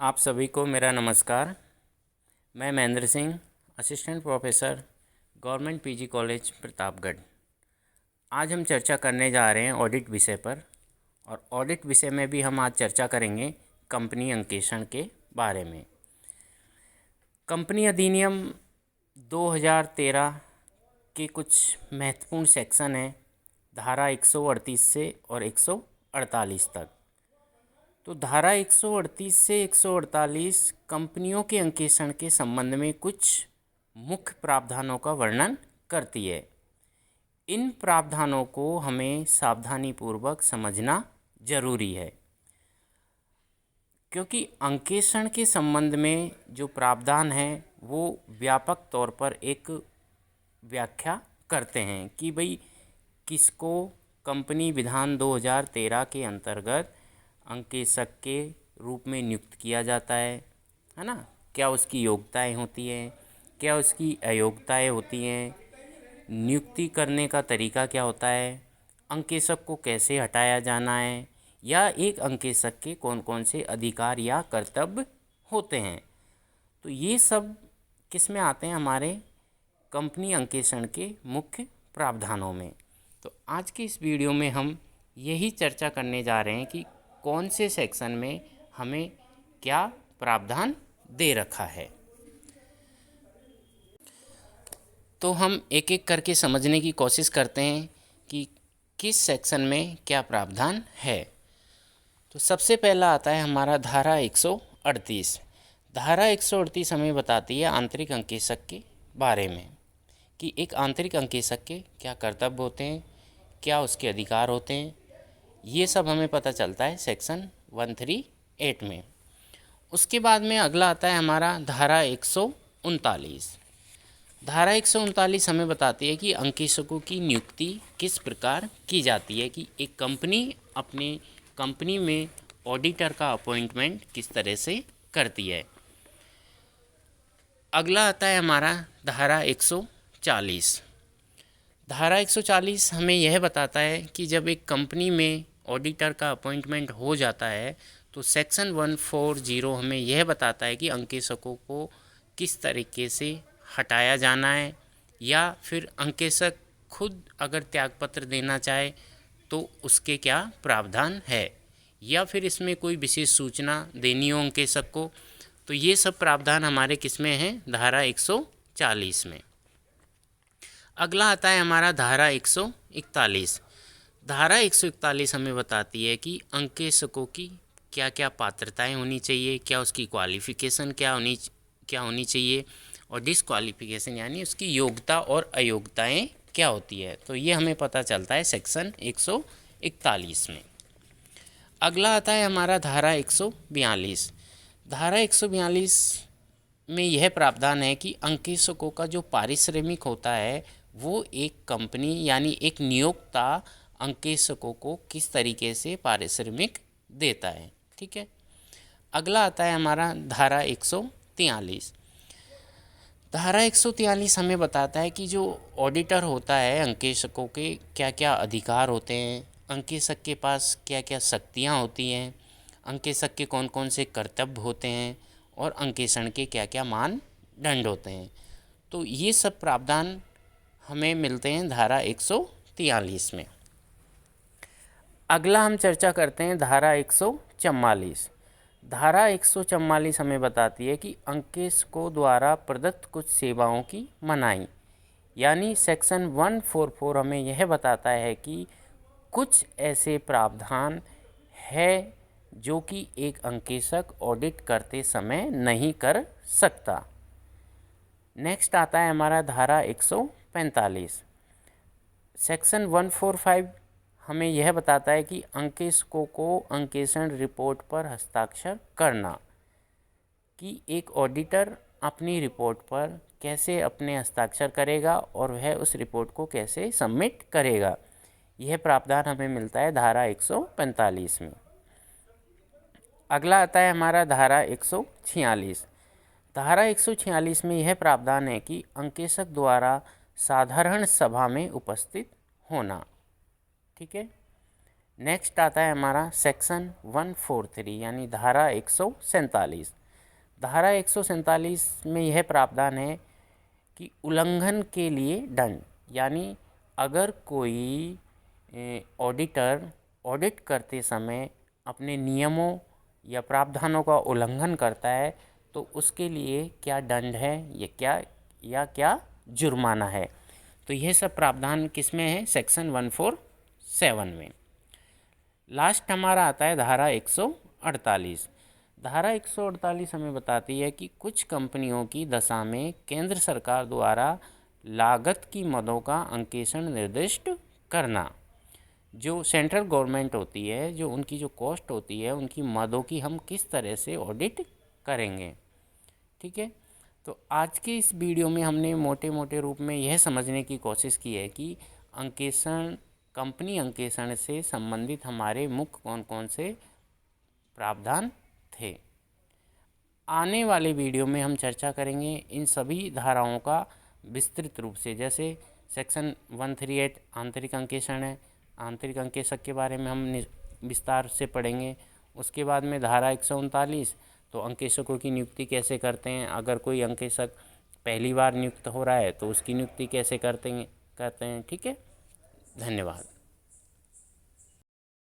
आप सभी को मेरा नमस्कार। मैं Mahendra Singh, assistant professor, government PG college Pratapgarh. आज हम चर्चा करने जा रहे हैं ऑडिट विषय पर। और ऑडिट विषय में भी हम आज चर्चा करेंगे कंपनी अंकेक्षण के बारे में। कंपनी अधिनियम 2013 के कुछ महत्वपूर्ण सेक्शन हैं, धारा 138 से और 148 तक। तो धारा 138 से 148 कंपनियों के अंकेक्षण के संबंध में कुछ मुख्य प्रावधानों का वर्णन करती है। इन प्रावधानों को हमें सावधानीपूर्वक समझना जरूरी है, क्योंकि अंकेक्षण के संबंध में जो प्रावधान है वो व्यापक तौर पर एक व्याख्या करते हैं कि भाई किसको कंपनी विधान 2013 के अंतर्गत अंकेक्षक के रूप में नियुक्त किया जाता है ना। क्या उसकी योग्यताएं होती हैं, क्या उसकी अयोग्यताएं होती हैं, नियुक्ति करने का तरीका क्या होता है, अंकेक्षक को कैसे हटाया जाना है, या एक अंकेक्षक के कौन कौन से अधिकार या कर्तव्य होते हैं। तो ये सब किस में आते हैं, हमारे कंपनी अंकेक्षण के मुख्य प्रावधानों में। तो आज के इस वीडियो में हम यही चर्चा करने जा रहे हैं कि कौन से सेक्शन में हमें क्या प्रावधान दे रखा है। तो हम एक एक करके समझने की कोशिश करते हैं कि किस सेक्शन में क्या प्रावधान है। तो सबसे पहला आता है हमारा धारा 138। धारा 138 हमें बताती है आंतरिक अंकेक्षक के बारे में कि एक आंतरिक अंकेक्षक के क्या कर्तव्य होते हैं, क्या उसके अधिकार होते हैं। ये सब हमें पता चलता है सेक्शन 138 में। उसके बाद में अगला आता है हमारा धारा 139। धारा 139 हमें बताती है कि अंकेक्षकों की नियुक्ति किस प्रकार की जाती है, कि एक कंपनी अपने कंपनी में ऑडिटर का अपॉइंटमेंट किस तरह से करती है। अगला आता है हमारा धारा 140। धारा 140 हमें यह बताता है कि जब एक कंपनी में ऑडिटर का अपॉइंटमेंट हो जाता है तो सेक्शन 140 हमें यह बताता है कि अंकेक्षकों को किस तरीके से हटाया जाना है, या फिर अंकेक्षक खुद अगर त्यागपत्र देना चाहे तो उसके क्या प्रावधान है, या फिर इसमें कोई विशेष सूचना देनी हो अंकेक्षक को। तो ये सब प्रावधान हमारे किस में हैं, धारा 140 में। अगला आता है हमारा धारा 141। धारा 141 हमें बताती है कि अंकेक्षकों की क्या क्या पात्रताएं होनी चाहिए, क्या उसकी क्वालिफ़िकेशन क्या होनी चाहिए, और डिसक्वालिफिकेशन यानी उसकी योग्यता और अयोग्यताएं क्या होती है। तो ये हमें पता चलता है सेक्शन 141 में। अगला आता है हमारा धारा 142। धारा 142 में यह प्रावधान है कि अंकेक्षकों का जो पारिश्रमिक होता है वो एक कंपनी यानी एक नियोक्ता अंकेक्षकों को किस तरीके से पारिश्रमिक देता है। ठीक है। अगला आता है हमारा धारा 143। धारा 143 हमें बताता है कि जो ऑडिटर होता है अंकेक्षकों के क्या क्या अधिकार होते हैं, अंकेक्षक के पास क्या क्या शक्तियाँ होती हैं, अंकेक्षक के कौन कौन से कर्तव्य होते हैं, और अंकेक्षण के क्या क्या मानदंड होते हैं। तो ये सब प्रावधान हमें मिलते हैं धारा 143 में। अगला हम चर्चा करते हैं धारा 144। धारा 144 हमें बताती है कि अंकेक्षकों द्वारा प्रदत्त कुछ सेवाओं की मनाही, यानी सेक्शन 144 हमें यह बताता है कि कुछ ऐसे प्रावधान है जो कि एक अंकेक्षक ऑडिट करते समय नहीं कर सकता। नेक्स्ट आता है हमारा धारा 145। सेक्शन 145 हमें यह बताता है कि अंकेक्षकों को अंकेक्षण रिपोर्ट पर हस्ताक्षर करना, कि एक ऑडिटर अपनी रिपोर्ट पर कैसे अपने हस्ताक्षर करेगा और वह उस रिपोर्ट को कैसे सबमिट करेगा। यह प्रावधान हमें मिलता है धारा 145 में। अगला आता है हमारा धारा 146। धारा 146 में यह प्रावधान है कि अंकेक्षक द्वारा साधारण सभा में उपस्थित होना। ठीक है। नेक्स्ट आता है हमारा सेक्शन 143 यानी धारा 147। धारा 147 में यह प्रावधान है कि उल्लंघन के लिए दंड, यानी अगर कोई ऑडिटर ऑडिट करते समय अपने नियमों या प्रावधानों का उल्लंघन करता है तो उसके लिए क्या दंड है क्या जुर्माना है। तो यह सब प्रावधान किस में है, सेक्शन 147 में। लास्ट हमारा आता है धारा 148। धारा 148 हमें बताती है कि कुछ कंपनियों की दशा में केंद्र सरकार द्वारा लागत की मदों का अंकेक्षण निर्दिष्ट करना। जो सेंट्रल गवर्नमेंट होती है, जो उनकी जो कॉस्ट होती है, उनकी मदों की हम किस तरह से ऑडिट करेंगे। ठीक है, तो आज के इस वीडियो में हमने मोटे मोटे रूप में यह समझने की कोशिश की है कि अंकेक्षण, कंपनी अंकेक्षण से संबंधित हमारे मुख्य कौन कौन से प्रावधान थे। आने वाले वीडियो में हम चर्चा करेंगे इन सभी धाराओं का विस्तृत रूप से। जैसे सेक्शन 138 आंतरिक अंकेक्षण है, आंतरिक अंकेक्षक के बारे में हम विस्तार से पढ़ेंगे। उसके बाद में धारा 139, तो अंकेक्षकों की नियुक्ति कैसे करते हैं, अगर कोई अंकेक्षक पहली बार नियुक्त हो रहा है तो उसकी नियुक्ति कैसे करते हैं। ठीक है, धन्यवाद।